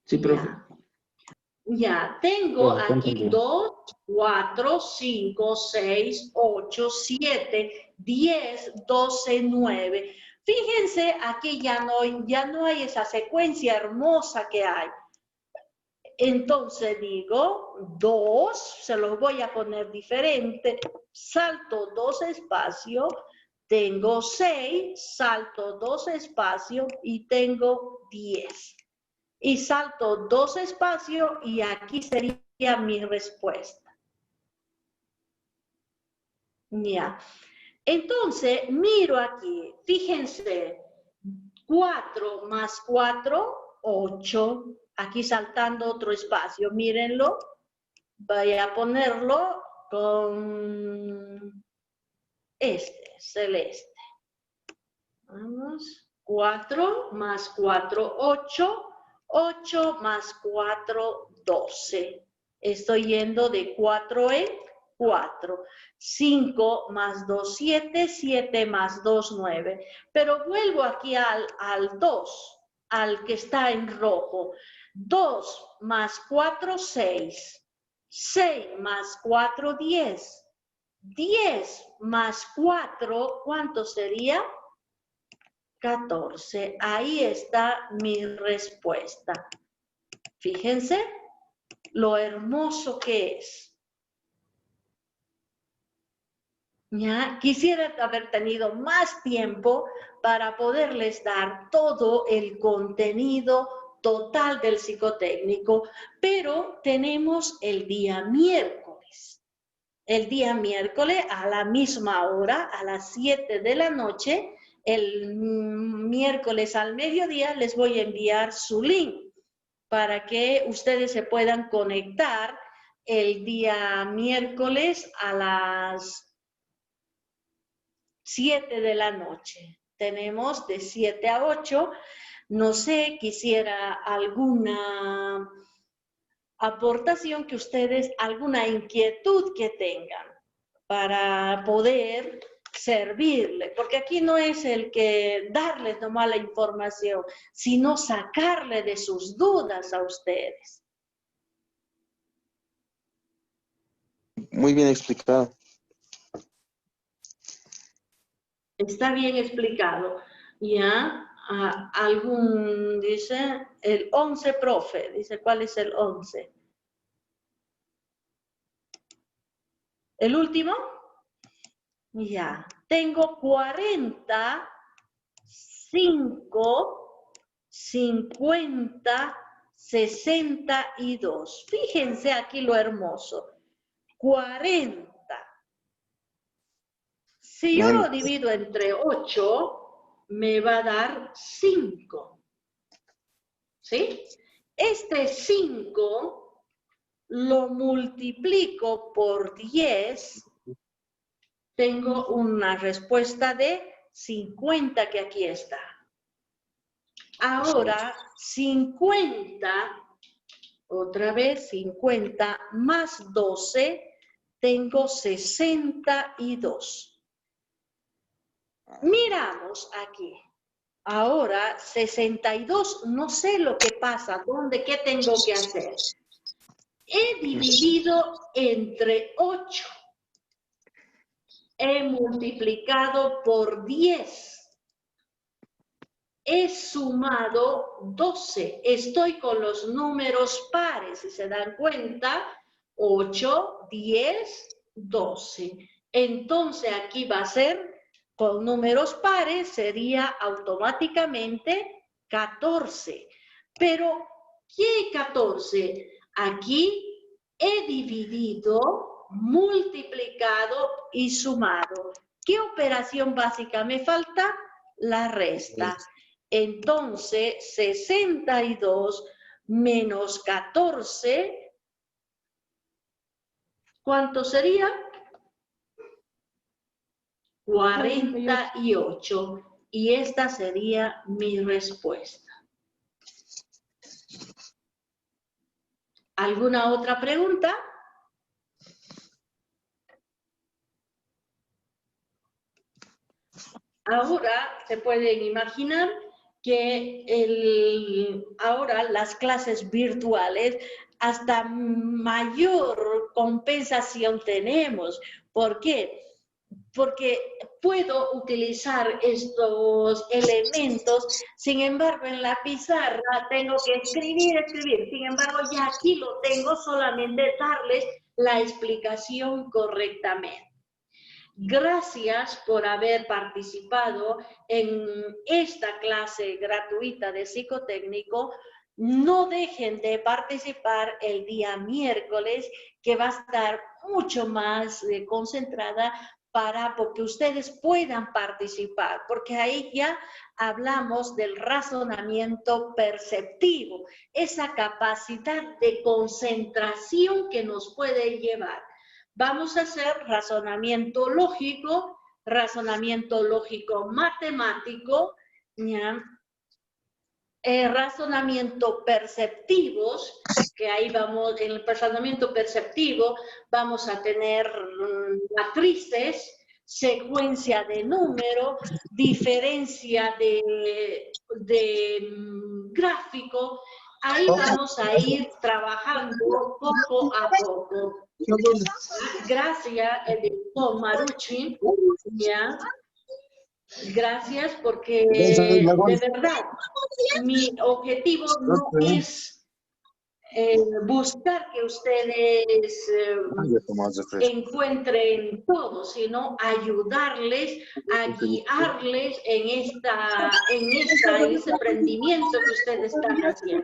Sí, profe. Ya, tengo aquí 2, 4, 5, 6, 8, 7, 10, 12, 9. Fíjense, aquí ya no hay esa secuencia hermosa que hay. Entonces digo, 2, se los voy a poner diferente, salto 2 espacios, tengo 6, salto 2 espacios y tengo 10. Y salto 2 espacios y aquí sería mi respuesta. Ya. Entonces, miro aquí, fíjense, 4 más 4, 8. Aquí saltando otro espacio, mírenlo. Voy a ponerlo con este, celeste. Vamos, 4 más 4, 8. 8 más 4, 12. Estoy yendo de 4 en 4. 5 más 2, 7. 7 más 2, 9. Pero vuelvo aquí al 2, al que está en rojo. 2 más 4, 6. 6 más 4, 10. 10 más 4, ¿cuánto sería? 14. Ahí está mi respuesta. Fíjense lo hermoso que es. ¿Ya? Quisiera haber tenido más tiempo para poderles dar todo el contenido total del psicotécnico, pero tenemos el día miércoles. El día miércoles a la misma hora, a las 7 de la noche, el miércoles al mediodía les voy a enviar su link para que ustedes se puedan conectar el día miércoles a las 7 de la noche. Tenemos de 7 a 8. No sé, quisiera alguna aportación que ustedes, alguna inquietud que tengan para poder servirle, porque aquí no es el que darles nomás la información, sino sacarle de sus dudas a ustedes. Muy bien explicado. Está bien explicado. ¿Ya? Algún dice, el 11, profe, dice, ¿cuál es el 11? ¿El último? Ya, tengo 40, 5, 50, 62. Fíjense aquí lo hermoso. 40. Si yo lo divido entre 8, me va a dar 5. ¿Sí? Este 5 lo multiplico por 10. Tengo una respuesta de 50 que aquí está. Ahora 50, otra vez 50 más 12, tengo 62. Miramos aquí. Ahora, 62, no sé lo que pasa, qué tengo que hacer. He dividido entre 8. He multiplicado por 10. He sumado 12. Estoy con los números pares, si se dan cuenta, 8, 10, 12. Entonces aquí va a ser, con números pares, sería automáticamente 14. Pero, ¿qué 14? Aquí he dividido, multiplicado y sumado. ¿Qué operación básica me falta? La resta. Entonces, 62 menos 14, ¿cuánto sería? 48. Y esta sería mi respuesta. ¿Alguna otra pregunta? Ahora se pueden imaginar que ahora las clases virtuales hasta mayor compensación tenemos. ¿Por qué? Porque puedo utilizar estos elementos, sin embargo en la pizarra tengo que escribir, sin embargo ya aquí lo tengo, solamente darles la explicación correctamente. Gracias por haber participado en esta clase gratuita de psicotécnico. No dejen de participar el día miércoles, que va a estar mucho más concentrada porque ustedes puedan participar, porque ahí ya hablamos del razonamiento perceptivo, esa capacidad de concentración que nos puede llevar. Vamos a hacer razonamiento lógico matemático, ¿ya? Razonamiento perceptivos, que ahí vamos, en el razonamiento perceptivo vamos a tener matrices, secuencia de número, diferencia de gráfico. Ahí vamos a ir trabajando poco a poco. Gracias, doctor Marucci, ¿ya? Gracias, porque de verdad mi objetivo no es buscar que ustedes encuentren todo, sino ayudarles a guiarles en ese emprendimiento que ustedes están haciendo.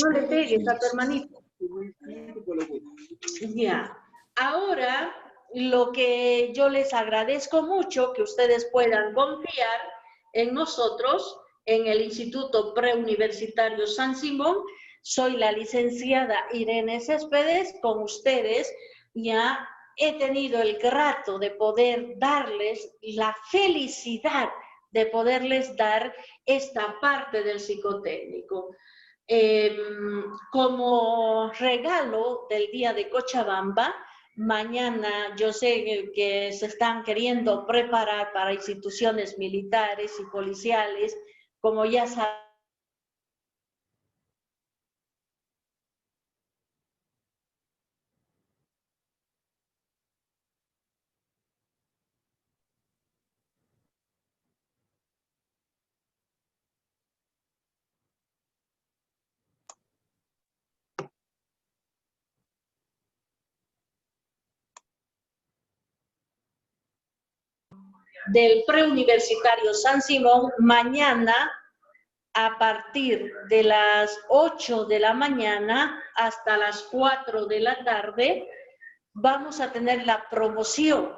No le pegues a tu hermanito. Ya. Ahora, lo que yo les agradezco mucho, que ustedes puedan confiar en nosotros, en el Instituto Preuniversitario San Simón. Soy la licenciada Irene Céspedes, con ustedes. Ya he tenido el grato de poder darles la felicidad de poderles dar esta parte del psicotécnico. Como regalo del día de Cochabamba, mañana yo sé que se están queriendo preparar para instituciones militares y policiales, como ya saben. Del Preuniversitario San Simón, mañana a partir de las 8 de la mañana hasta las 4 de la tarde vamos a tener la promoción.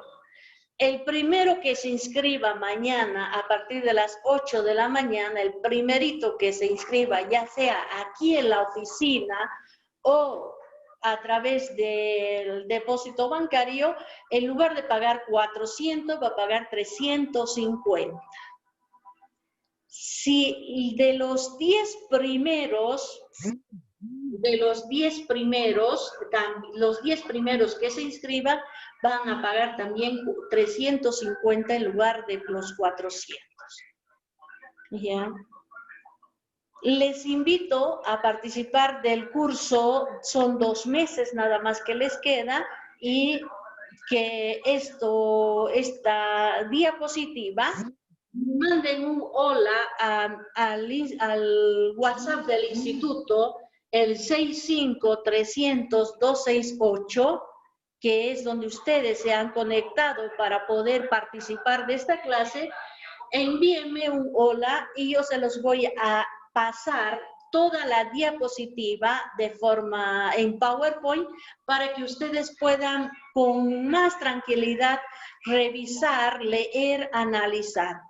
El primero que se inscriba mañana a partir de las 8 de la mañana, el primerito que se inscriba, ya sea aquí en la oficina o a través del depósito bancario, en lugar de pagar 400, va a pagar 350. Si de los 10 primeros de los 10 primeros, los 10 primeros que se inscriban van a pagar también 350 en lugar de los 400. ¿Ya? Les invito a participar del curso, son 2 meses nada más que les queda, y que esta diapositiva, manden un hola al WhatsApp del instituto, el 65300-268, que es donde ustedes se han conectado para poder participar de esta clase. Envíenme un hola y yo se los voy a pasar toda la diapositiva de forma en PowerPoint para que ustedes puedan con más tranquilidad revisar, leer, analizar.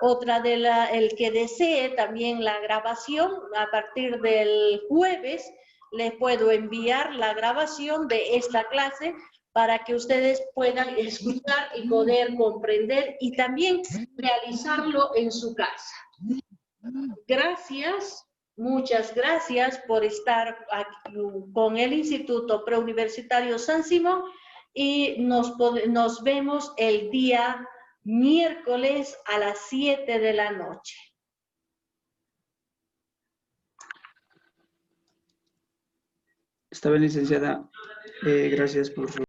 Otra el que desee también la grabación, a partir del jueves les puedo enviar la grabación de esta clase para que ustedes puedan escuchar y poder comprender y también realizarlo en su casa. Gracias, muchas gracias por estar aquí con el Instituto Preuniversitario San Simón y nos vemos el día miércoles a las 7 de la noche. Está bien, licenciada. Gracias por su